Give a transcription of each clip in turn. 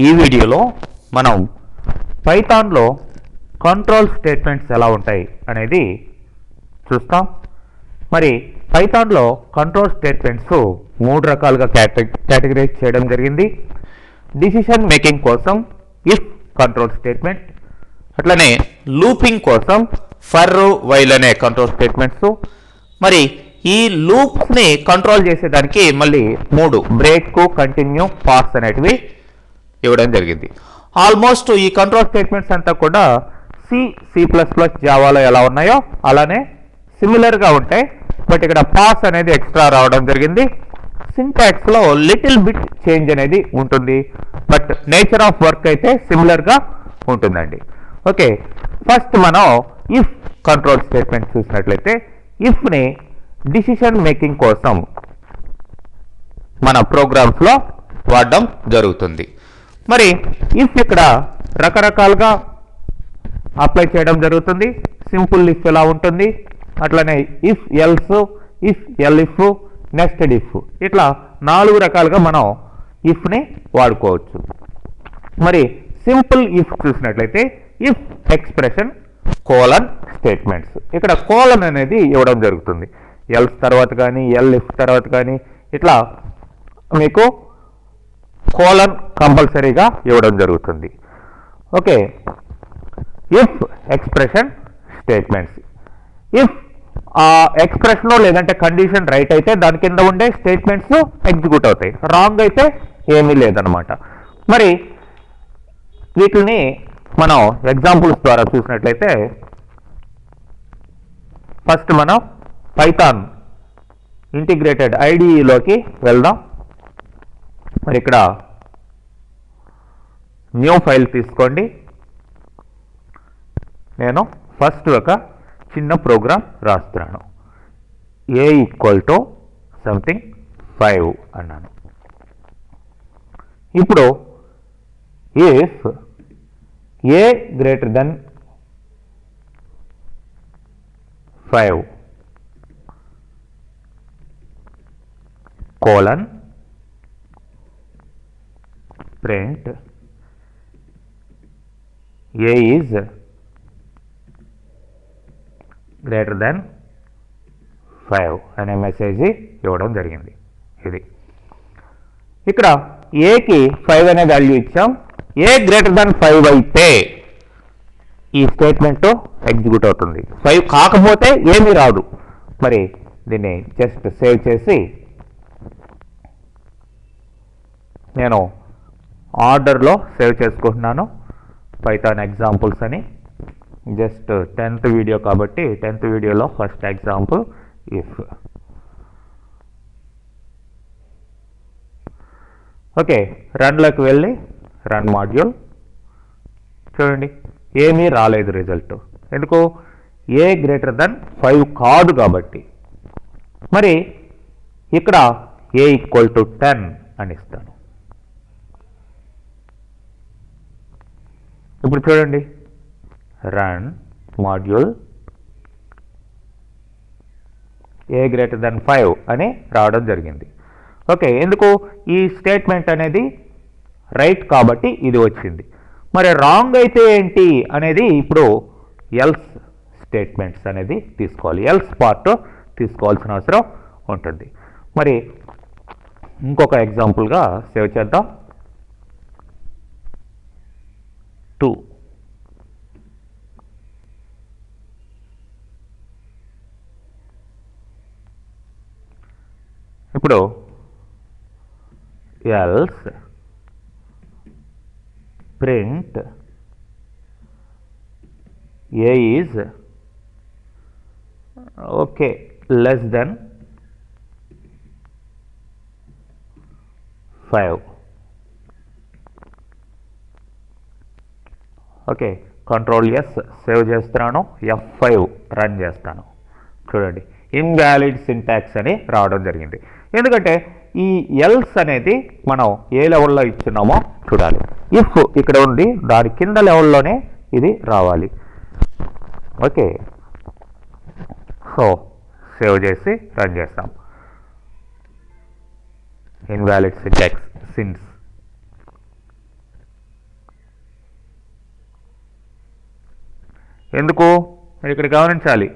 ఈ వీడియోలో మనం పైథాన్లో కంట్రోల్ స్టేట్మెంట్స్ ఎలా ఉంటాయి అనేది చూస్తాం. మరి పైథాన్లో కంట్రోల్ స్టేట్మెంట్స్ మూడు రకాలుగా కేటగిరైజ్ చేయడం జరిగింది. డిసిషన్ మేకింగ్ కోసం ఇఫ్ కంట్రోల్ స్టేట్మెంట్, అట్లనే లూపింగ్ కోసం ఫర్ వైల్ అనే కంట్రోల్ స్టేట్మెంట్స్. మరి ఈ లూప్స్ని కంట్రోల్ చేసేదానికి మళ్ళీ మూడు బ్రేక్, కంటిన్యూ, పాస్ అనేటివి ఇవ్వడం జరిగింది. ఆల్మోస్ట్ ఈ కంట్రోల్ స్టేట్మెంట్స్ అంతా కూడా సి ప్లస్ ప్లస్ జావాలో ఎలా ఉన్నాయో అలానే సిమిలర్గా ఉంటాయి. బట్ ఇక్కడ పాస్ అనేది ఎక్స్ట్రా రావడం జరిగింది. సింటాక్స్లో లిటిల్ బిట్ చేంజ్ అనేది ఉంటుంది, బట్ నేచర్ ఆఫ్ వర్క్ అయితే సిమిలర్గా ఉంటుందండి. ఓకే, ఫస్ట్ మనం ఇఫ్ కంట్రోల్ స్టేట్మెంట్ చూసినట్లయితే ఇఫ్ని డిసిషన్ మేకింగ్ కోసం మన ప్రోగ్రామ్స్లో వాడడం జరుగుతుంది. మరి ఇఫ్ ఇక్కడ రకరకాలుగా అప్లై చేయడం జరుగుతుంది. సింపుల్ ఇఫ్ ఎలా ఉంటుంది, అట్లనే if else, if elif, nested if, ఇట్లా 4 రకాలుగా మనం ఇఫ్ని వాడుకోవచ్చు. మరి సింపుల్ ఇఫ్ చూసినట్లయితే ఇఫ్ ఎక్స్ప్రెషన్ కోలన్ స్టేట్మెంట్స్, ఇక్కడ కోలన్ అనేది ఇవ్వడం జరుగుతుంది. ఎల్స్ తర్వాత కానీ ఎల్ఇఫ్ తర్వాత కానీ ఇట్లా మీకు కోలన్ కంపల్సరీగా ఇవ్వడం జరుగుతుంది. Okay, if expression statements, if ఆ ఎక్స్ప్రెషన్ లేదంటే కండిషన్ రైట్ అయితే దాని కింద ఉండే స్టేట్మెంట్స్ ఎగ్జిక్యూట్ అవుతాయి, రాంగ్ అయితే ఏమీ లేదనమాట. మరి వీటిని మనం ఎగ్జాంపుల్స్ ద్వారా చూసినట్లయితే ఫస్ట్ మనం పైథాన్ ఇంటిగ్రేటెడ్ ఐడిఈలోకి వెళ్దాం. మరి ఇక్కడ న్యూ ఫైల్ తీసుకోండి. నేను ఫస్ట్ ఒక చిన్న ప్రోగ్రామ్ రాస్తున్నాను. ఏ ఈక్వల్ టు సంథింగ్ 5 అన్నాను. ఇప్పుడు if A greater then 5 colon print a is greater than 5 అనే మెసేజ్ ఇవ్వడం జరిగింది. ఇది ఇక్కడ ఏకి 5 అనే వాల్యూ ఇచ్చాం. ఏ గ్రేటర్ దాన్ 5 అయితే ఈ స్టేట్మెంట్ ఎగ్జిక్యూట్ అవుతుంది. 5 కాకపోతే ఏమీ రాదు. మరి దీన్ని జస్ట్ సేవ్ చేసి నేను ఆర్డర్లో సేవ్ చేసుకుంటున్నాను. పైథాన్ ఎగ్జాంపుల్స్ అని, జస్ట్ 10th వీడియో కాబట్టి 10th వీడియోలో ఫస్ట్ ఎగ్జాంపుల్ ఇఫ్. ఓకే, రన్లోకి వెళ్ళి రన్ మాడ్యూల్ చూడండి, ఏమీ రాలేదు రిజల్ట్. ఎందుకు? ఏ గ్రేటర్ దెన్ 5 కాదు కాబట్టి. మరి ఇక్కడ ఏ ఈక్వల్ టు 10 అని ఇస్తాను. ఇప్పుడు చూడండి, రన్ మాడ్యూల్ ఏ గ్రేటర్ దెన్ 5 అని రావడం జరిగింది. ఓకే, ఎందుకు? ఈ స్టేట్మెంట్ అనేది రైట్ కాబట్టి ఇది వచ్చింది. మరి రాంగ్ అయితే ఏంటి అనేది ఇప్పుడు ఎల్స్ స్టేట్మెంట్స్ అనేది తీసుకోవాలి, ఎల్స్ పార్ట్ తీసుకోవాల్సిన అవసరం ఉంటుంది. మరి ఇంకొక ఎగ్జాంపుల్గా సేవ్ చేద్దాం. 2 ఇప్పుడు else print A is okay less than 5. Okay, control yes save చేస్తున్నాను, F5 రన్ చేస్తాను. చూడండి, ఇన్వాలిడ్ సింటాక్స్ అని రావడం జరిగింది. ఎందుకంటే ఈ ఎల్స్ అనేది మనం ఏ లెవెల్లో ఇచ్చున్నామో చూడాలి. ఇఫ్ ఇక్కడ ఉంది, దాని కింద లెవెల్లోనే ఇది రావాలి. ఓకే, సో సేవ్ చేసి రన్ చేస్తాం. ఇన్వాలిడ్ సింటాక్స్ సిన్స్ ఎందుకు ఇక్కడ గమనించాలి,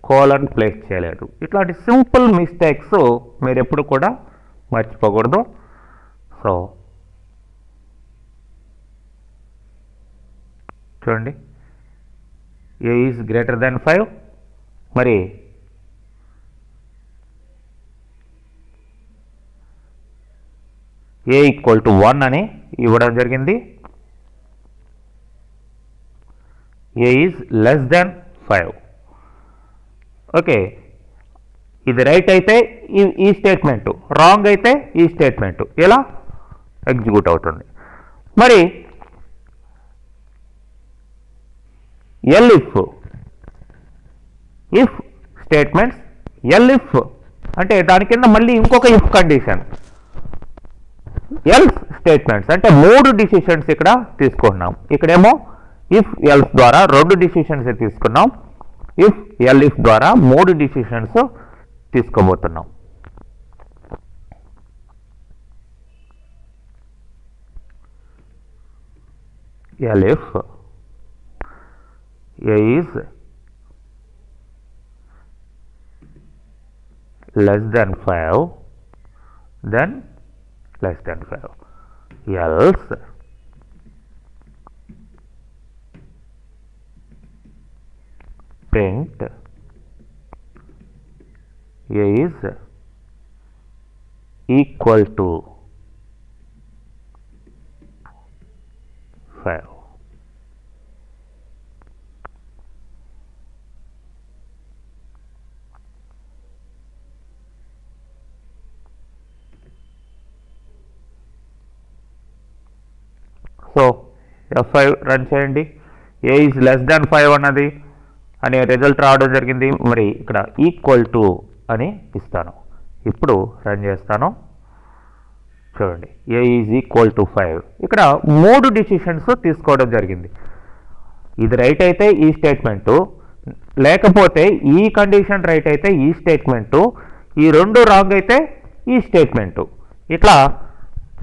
కోలన్ ప్లేస్ చేయలేదు. ఇట్లాంటి సింపుల్ మిస్టేక్స్ మీరు ఎప్పుడు కూడా మర్చిపోకూడదు. సో చూడండి, ఏ ఈజ్ గ్రేటర్ దాన్ 5, మరి ఏ ఈక్వల్ టు 1 అని ఇవ్వడం జరిగింది. ఏ ఈజ్ లెస్ దాన్ 5. ఓకే, ఇది రైట్ అయితే ఈ స్టేట్మెంటు, రాంగ్ అయితే ఈ స్టేట్మెంటు ఎలా ఎగ్జిక్యూట్ అవుతుంది. మరి ఇఫ్ స్టేట్మెంట్స్, ఇఫ్ అంటే దాని కింద మళ్ళీ ఇంకొక ఇఫ్ కండిషన్. ఎల్స్ స్టేట్మెంట్స్ అంటే 3 డిసిషన్స్ ఇక్కడ తీసుకున్నాం. ఇక్కడేమో ఇఫ్ ఎల్స్ ద్వారా 2 డిసిషన్స్ తీసుకున్నాం, ఇఫ్ ద్వారా 3 డిసిషన్స్ తీసుకోబోతున్నాం. Elif A is less than 5, then less than 5. Else print A is equal to 5. So F5 run చేయండి. ఏ ఈజ్ లెస్ దాన్ 5 అన్నది అనే రిజల్ట్ రావడం జరిగింది. మరి ఇక్కడ ఈక్వల్ టు అని ఇస్తాను. ఇప్పుడు రన్ చేస్తాను. చూడండి, ఏ ఈజ్ ఈక్వల్ టు 5. ఇక్కడ 3 డిసిషన్స్ తీసుకోవడం జరిగింది. ఇది రైట్ అయితే ఈ స్టేట్మెంటు, లేకపోతే ఈ కండిషన్ రైట్ అయితే ఈ స్టేట్మెంటు, ఈ 2 రాంగ్ అయితే ఈ స్టేట్మెంటు, ఇట్లా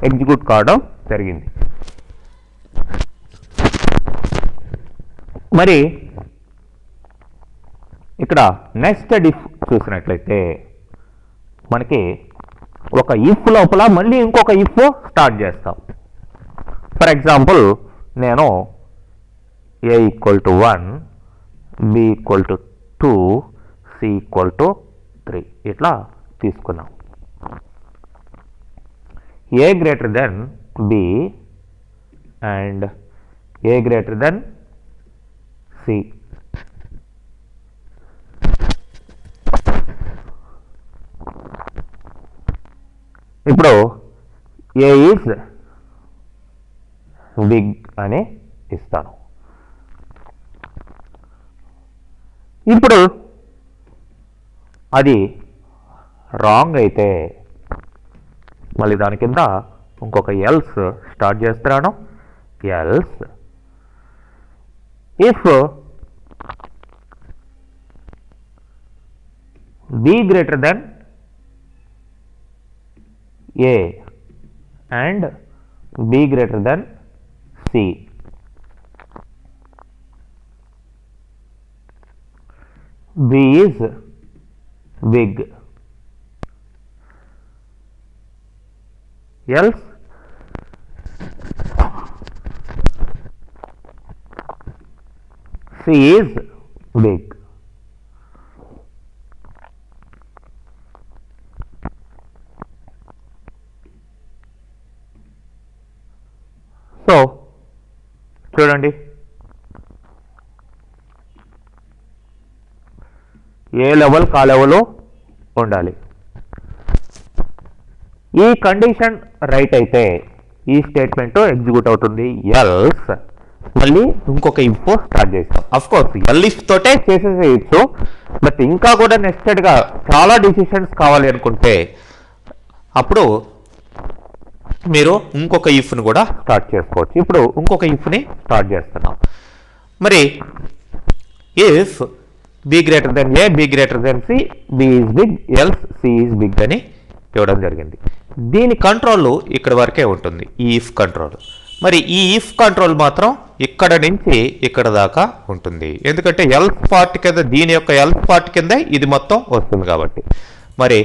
ఎగ్జిక్యూట్ కావడం జరిగింది. మరి ఇక్కడ నెస్టెడ్ ఇఫ్ చూసినట్లయితే మనకి ఒక ఇఫ్ లోపల మళ్ళీ ఇంకొక ఇఫ్ స్టార్ట్ చేస్తాం. ఫర్ ఎగ్జాంపుల్ నేను A equal to 1, B equal to 2, C equal to 3 ఇట్లా తీసుకున్నాం. A greater than B and A greater than C. ఇప్పుడు ఏ ఈజ్ బిగ్ అని ఇస్తాను. ఇప్పుడు అది రాంగ్ అయితే మళ్ళీ దాని కింద ఇంకొక ఎల్స్ స్టార్ట్ చేస్తున్నాను. Else if B greater than A and B greater than C. B is big. Else C is big. So చూడండి, ఏ లెవెల్ కా లెవెల్ ఉండాలి. ఈ కండిషన్ రైట్ అయితే ఈ స్టేట్మెంట్ ఎగ్జిక్యూట్ అవుతుంది. ఎల్స్ మళ్ళీ ఇంకొక ఇఫ్ స్టార్ట్ చేస్తాం. అఫ్ కోర్స్ ఎల్ఇఫ్ తోటే చేసేసేయచ్చు, బట్ ఇంకా కూడా నెక్స్టెడ్గా చాలా డిసిషన్స్ కావాలి అనుకుంటే అప్పుడు మీరు ఇంకొక ఇఫ్ని కూడా స్టార్ట్ చేసుకోవచ్చు. ఇప్పుడు ఇంకొక ఇఫ్ని స్టార్ట్ చేస్తున్నాం. మరి if B greater than A, B greater than C, B is big, else C is big అని ఇవ్వడం జరిగింది. దీని కంట్రోల్ ఇక్కడ వరకే ఉంటుంది, ఈ ఇఫ్ కంట్రోల్. మరి ఈ ఇఫ్ కంట్రోల్ మాత్రం ఇక్కడ నుంచి ఇక్కడ దాకా ఉంటుంది. ఎందుకంటే ఎల్స్ పార్ట్ కింద, దీని యొక్క ఎల్స్ పార్ట్ కింద ఇది మొత్తం వస్తుంది కాబట్టి. మరి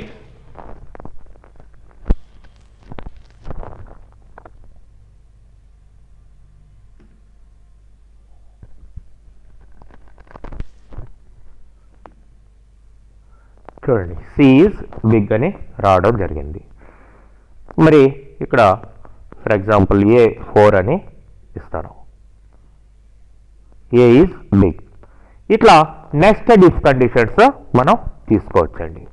చూడండి సి ఈజ్ బిగ్ అని రావడం జరిగింది. మరి ఇక్కడ ఫర్ ఎగ్జాంపుల్ A4 అని ఇస్తాను. ఏ ఈజ్ బిగ్. ఇట్లా నెక్స్ట్ ఇఫ్ కండిషన్స్ మనం తీసుకోవచ్చండి.